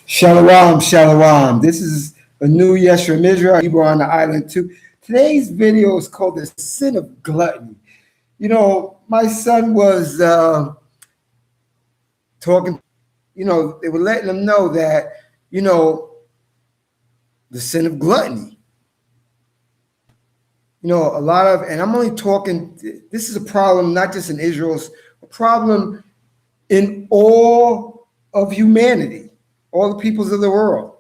Shalom, shalom. This is a new yes from Israel. Hebrew on the island too. Today's video is called The Sin of Gluttony. You know, my son was talking, they were letting him know that, the sin of gluttony. A lot of, and I'm only talking, this is a problem not just in Israel, it's a problem in all of humanity. All the peoples of the world,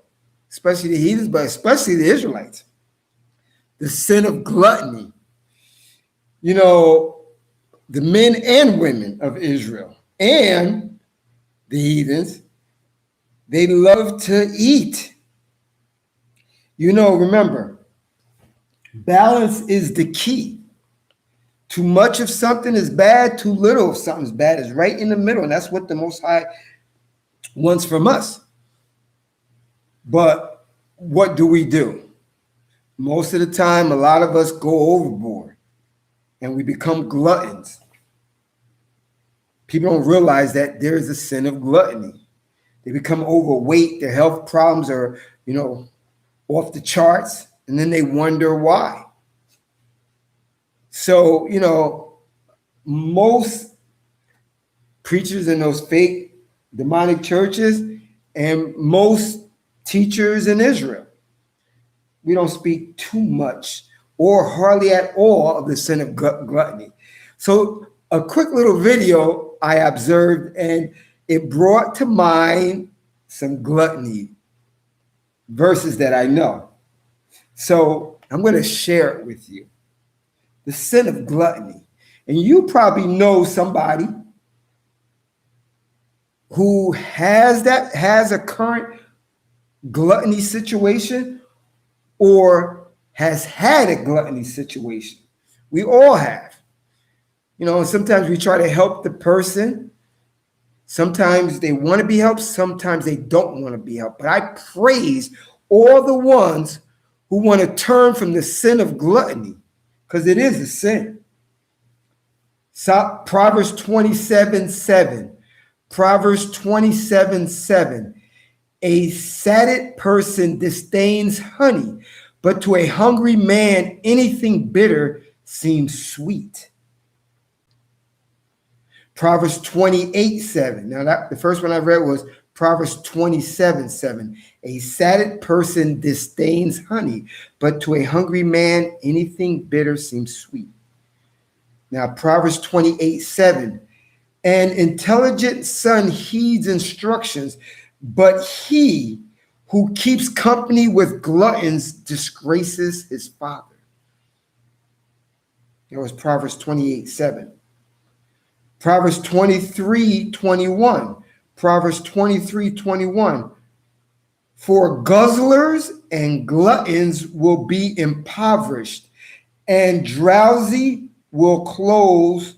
especially the heathens, but especially the Israelites. The sin of gluttony. The men and women of Israel and the heathens, they love to eat. Remember, balance is the key. Too much of something is bad, too little of something is bad. It's right in the middle, and that's what the Most High wants from us. But what do? Most of the time, a lot of us go overboard and we become gluttons. People don't realize that there is a sin of gluttony. They become overweight, their health problems are, off the charts, and then they wonder why. So, most preachers in those fake demonic churches and most teachers in Israel, we don't speak too much or hardly at all of the sin of gluttony. So a quick little video I observed, and it brought to mind some gluttony verses that I know. So I'm going to share it with you. The sin of gluttony. And you probably know somebody who has a current gluttony situation or has had a gluttony situation. We all have. Sometimes we try to help the person. Sometimes they want to be helped. Sometimes they don't want to be helped. But I praise all the ones who want to turn from the sin of gluttony, because it is a sin. So, Proverbs 27:7. Proverbs 27:7. A sated person disdains honey, but to a hungry man, anything bitter seems sweet. Proverbs 28:7. Now, the first one I read was Proverbs 27:7. A sated person disdains honey, but to a hungry man, anything bitter seems sweet. Now, Proverbs 28:7. An intelligent son heeds instructions, but he who keeps company with gluttons disgraces his father. That was Proverbs 28:7. Proverbs 23:21. Proverbs 23:21. For guzzlers and gluttons will be impoverished, and drowsy will clothe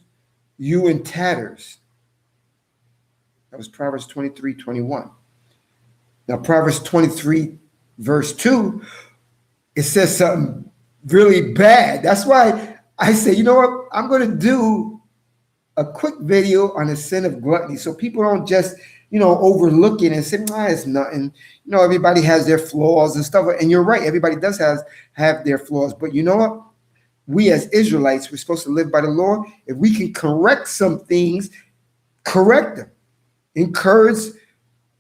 you in tatters. That was Proverbs 23:21. Now, Proverbs 23, verse 2, it says something really bad. That's why I say, you know what? I'm going to do a quick video on the sin of gluttony so people don't just, overlook it and say, it's nothing. Everybody has their flaws and stuff. And you're right. Everybody does have their flaws. But you know what? We as Israelites, we're supposed to live by the law. If we can correct some things, correct them. Encourage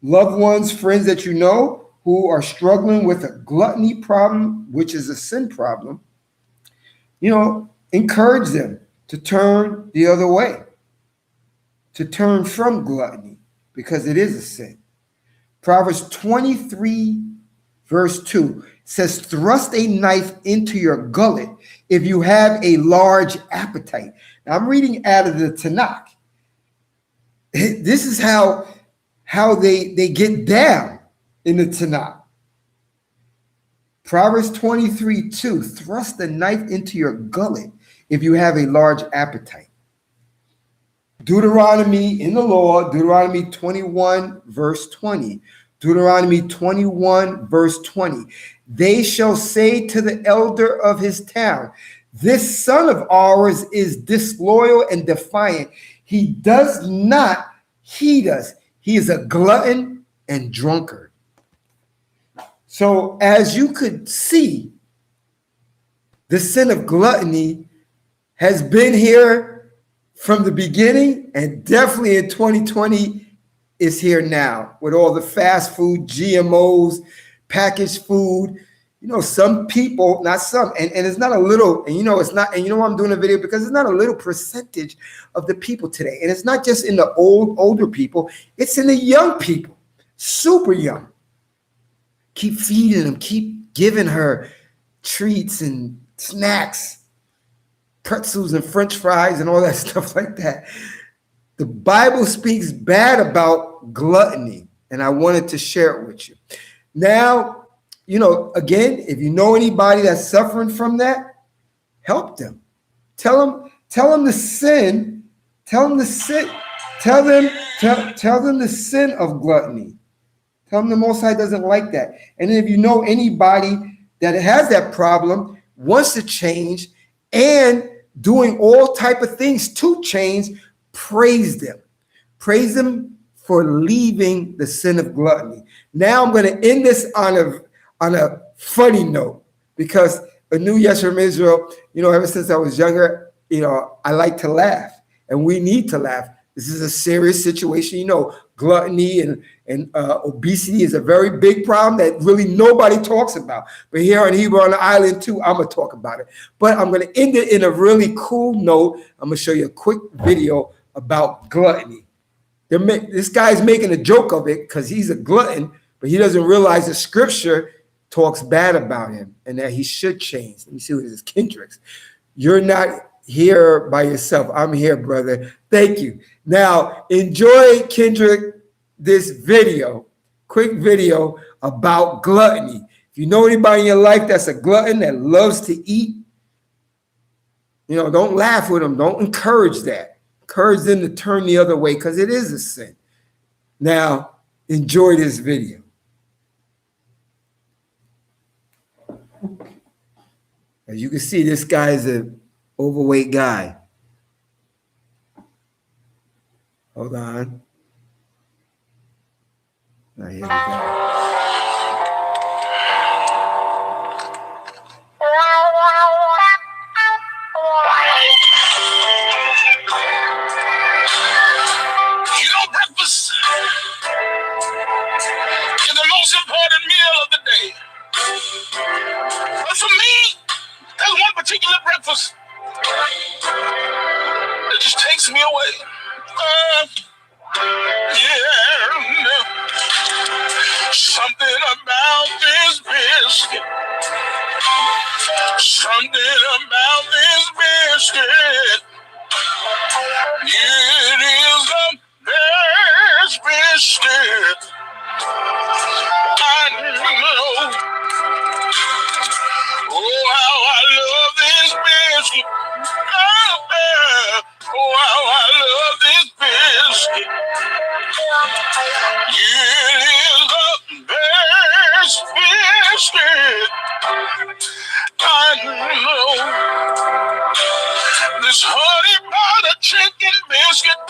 loved ones, friends that you know who are struggling with a gluttony problem, which is a sin problem. Encourage them to turn the other way, to turn from gluttony, because it is a sin. Proverbs 23, verse 2 says, thrust a knife into your gullet if you have a large appetite. Now, I'm reading out of the Tanakh. This is how they get down in the Tanakh. Proverbs 23:2, thrust a knife into your gullet if you have a large appetite. Deuteronomy in the law, Deuteronomy 21, verse 20. Deuteronomy 21, verse 20. They shall say to the elder of his town, this son of ours is disloyal and defiant. He does not heed us. He is a glutton and drunkard. So as you could see, the sin of gluttony has been here from the beginning, and definitely in 2020 is here now with all the fast food, GMOs, packaged food. You know, some people, not some, and it's not a little, and you know, it's not, and you know why I'm doing a video? Because it's not a little percentage of the people today. And it's not just in the older people, it's in the young people, super young. Keep feeding them, keep giving her treats and snacks, pretzels and French fries and all that stuff like that. The Bible speaks bad about gluttony, and I wanted to share it with you. Now, you know, again, if you know anybody that's suffering from that, help them. Tell them the sin. Tell them the sin. Tell them the sin of gluttony. Tell them the Most High doesn't like that. And if you know anybody that has that problem, wants to change, and doing all type of things to change, praise them. Praise them for leaving the sin of gluttony. Now I'm going to end this on a funny note, because a new Yes from Israel, you know, ever since I was younger, you know, I like to laugh, and we need to laugh. This is a serious situation. You know, gluttony and obesity is a very big problem that really nobody talks about. But here in Hebrew on the Island too, I'm going to talk about it. But I'm going to end it in a really cool note. I'm going to show you a quick video about gluttony. This guy's making a joke of it because he's a glutton, but he doesn't realize the scripture talks bad about him and that he should change. Let me see what this is. Kendricks. You're not here by yourself. I'm here, brother. Thank you. Now, enjoy, Kendrick, this video, quick video about gluttony. If you know anybody in your life that's a glutton that loves to eat, you know, don't laugh with them. Don't encourage that. Encourage them to turn the other way, because it is a sin. Now, enjoy this video. As you can see, this guy is an overweight guy. Hold on. Now, here we go. Breakfast it just takes me away. Something about this biscuit. Something about this biscuit. It is the best biscuit I know. Oh, how I love this biscuit. Oh, how I love this biscuit. It is the best biscuit I know. This honey butter chicken biscuit,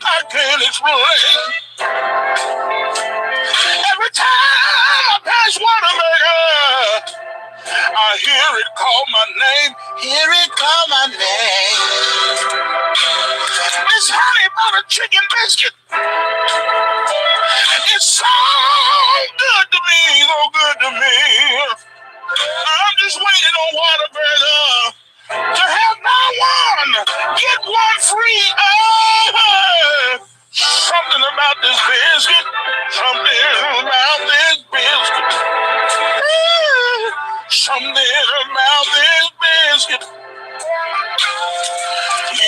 I can't explain. Every time I pass Whataburger, I hear it call my name. Hear it call my name. This honey butter chicken biscuit, it's so good to me, so good to me. I'm just waiting on Whataburger to have my one, get one free. Something about this biscuit, something about this biscuit, something about this biscuit. It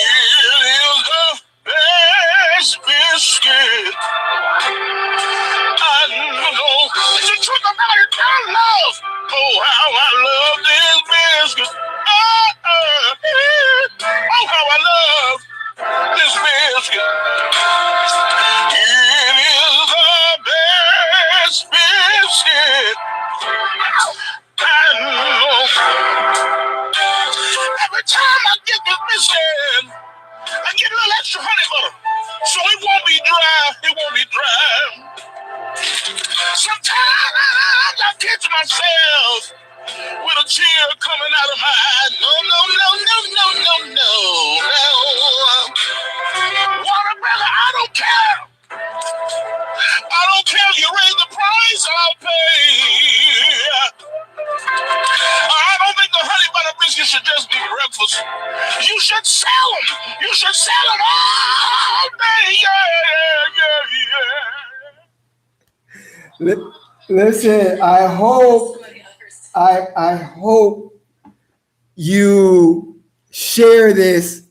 is the best biscuit I dry. It won't be dry. Sometimes I catch myself with a tear coming out of my eye. No, no, no, no, no, no, no, no. Water brother, I don't care. I don't care if you raise the price, I'll pay. I don't think the honey butter biscuit should just be breakfast. You should sell them. You should sell them all day. Yeah, yeah, yeah. Listen, I hope you share this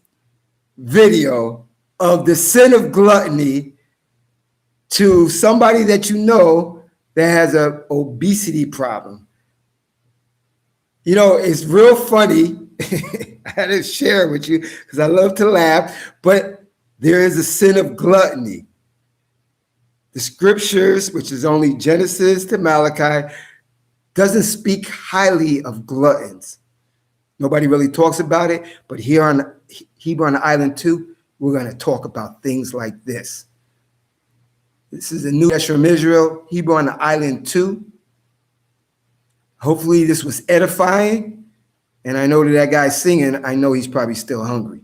video of the sin of gluttony to somebody that you know that has an obesity problem. You know, it's real funny. I had to share it with you because I love to laugh, but there is a sin of gluttony. The scriptures, which is only Genesis to Malachi, doesn't speak highly of gluttons. Nobody really talks about it, but here on Hebrew on the Island 2, we're going to talk about things like this. This is the New Testament from Israel, Hebrew on the Island 2. Hopefully this was edifying. And I know that guy's singing. I know he's probably still hungry.